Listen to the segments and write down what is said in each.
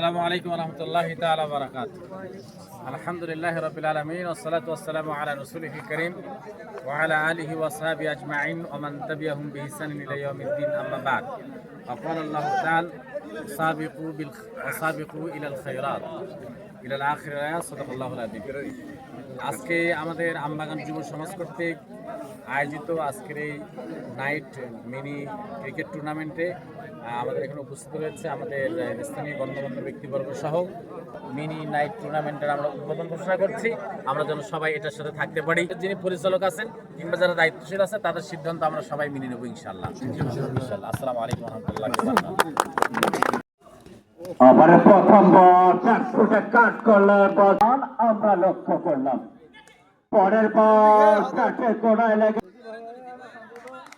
আসসালামু আলাইকুম ওয়া রাহমাতুল্লাহি তাআলা ওয়া বারাকাতুহু। আলহামদুলিল্লাহি রাব্বিল আলামিন ওয়াস সালাতু ওয়াস সালামু আলা রাসূলিল কারীম ওয়া আলা আলিহি ওয়া সাহবিহি আজমাইন ওয়া মান তাবিআহুম বিইহসানিন ইলা ইয়াউমিদ্দিন, আম্মা বা'দ। ফাকালা আল্লাহু তাআলা সাবিকু ইলাল খায়রাত ইলাল আখির আয়াত, সাদাকাল্লাহুল আযীম। আজকে আমাদের আমবাগান যুব সমাজ কর্তৃক আয়োজিত আজকের এই নাইট মিনি ক্রিকেট টুর্নামেন্টে আমাদের এখানে উপস্থিত রয়েছে আমাদের স্থানীয় গণ্যমান্য ব্যক্তিবর্গ সহ মিনি নাইট টুর্নামেন্টের আমরা উদ্বোধন ঘোষণা করছি। আমরা যেন সবাই এটার সাথে থাকতে পারি। যিনি পরিচালক আছেন কিংবা যারা দায়িত্বশীল আছে তাদের সিদ্ধান্ত আমরা সবাই মেনে নেব ইনশাআল্লাহ। আসসালামু আলাইকুম ওয়া রাহমাতুল্লাহি ওয়া বারাকাতুহু। আবার প্রথম বল ফুটে কাট করলে বল আমরা লক্ষ্য করলাম। পরের বল কাটে কোনায় লেগে,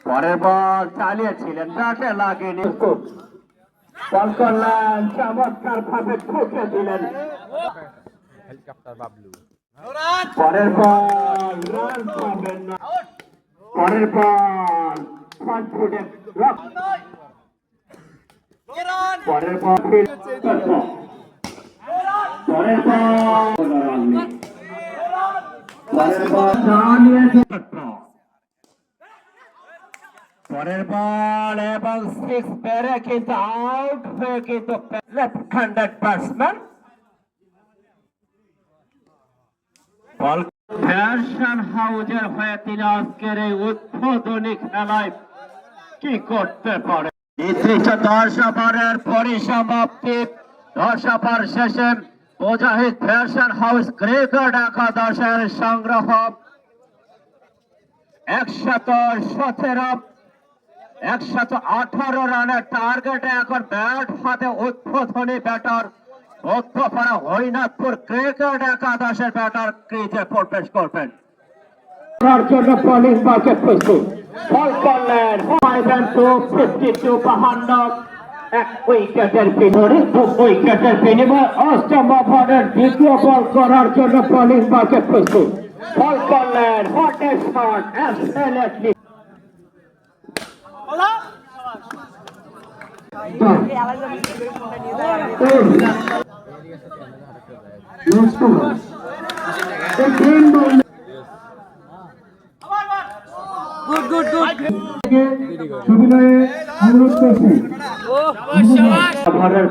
পরের বল চালিয়েছিলেন, ব্যাটে লাগেনি, বল করলেন চমৎকার ভাবে ঠুকে দিলেন। হেলিকপ্টার বাবলু, পরের বল রান পাবেন না, পরের বল ফ্রন্ট ফুটে রক, পরের বল পরের বল এবং সিক্স পেরে কিন্তু আউট হয়ে কিন্তু লেফট হ্যান্ডেড ব্যাটসম্যান বল ফ্যাশন হাউজের হয়ে তিনি আজকের এই উদ্বোধনী খেলায় কি করতে পারে। নির্দিষ্ট 10 ওভারের পরিসমাপ্তি, 10 ওভার শেষে মুজাহিদ ফ্যাশন হাউস ক্রিকেট একাদশের সংগ্রহ 118 রানের টার্গেটে এখন ব্যাট হাতে উদ্বোধনী ব্যাটার মধ্যপাড়া হরিনাথপুর ক্রিকেট একাদশের ব্যাটার ক্রিজে প্রবেশ করবেন। তার জন্য বোলিং বাকে প্রস্তুত, বল করলেন 52 এক উইকেটের বিনিময়ে অষ্টম ওভারের দ্বিতীয় বল করার জন্য বোলিং বাকে প্রস্তুত, বল করলেন হট শট অ্যাবসলিউটলি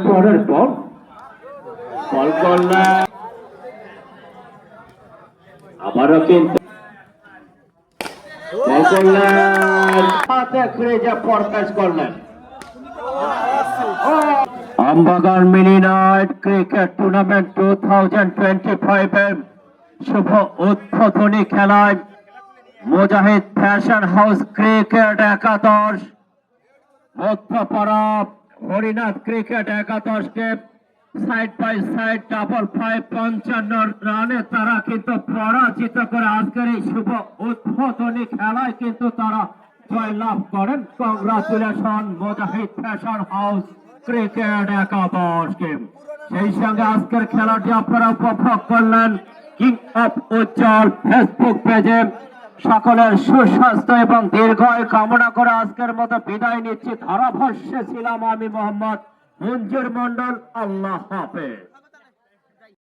পরের বল বল করলেন আবারও কিন্তু বল করলেন হাতে ক্রিজে প্রবেশ করলেন। আমবাগান মিনি নাইট ক্রিকেট টুর্নামেন্ট 2025 এর শুভ উদ্বোধনী খেলায় মুজাহিদ ফ্যাশন হাউস ক্রিকেট একাদশ মধ্যপাড়া হরিনাথ ক্রিকেট একাদশকে সাইড বাই সাইড 55 রানে তারা কিন্তু পরাজিত করে আজকের এই শুভ উদ্বোধনী খেলায় কিন্তু তারা জয়লাভ করেন। কংগ্রাচুলেশন মুজাহিদ ফ্যাশন হাউস ক্রিকেট একাদশকে। সেই সঙ্গে আজকের খেলাটি আপনারা উপভোগ করলেন কিং অফ উজ্জ্বল ফেসবুক পেজে। সকলের সুস্বাস্থ্য এবং দীর্ঘায়ু কামনা করে আজকের মতো বিদায় নিচ্ছি। ধারাভাষ্যে ছিলাম আমি মোহাম্মদ মঞ্জুর মন্ডল। আল্লাহ হাফেজ।